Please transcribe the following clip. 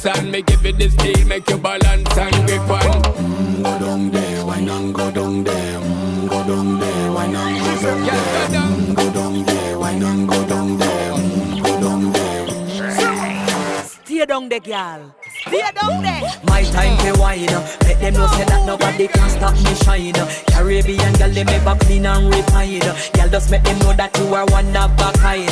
dance and me give it this deal, make you balance and grip on. Go down there, why not go down there? Go down there, why not go down there? Go down there, why not go down there? Go down there. Stay down there, girl. Stay down there. My time to wine. Let them know say that nobody can stop me shine. Caribbean girl, they make back clean and refine. Girl, just make them know that you are one of a kind.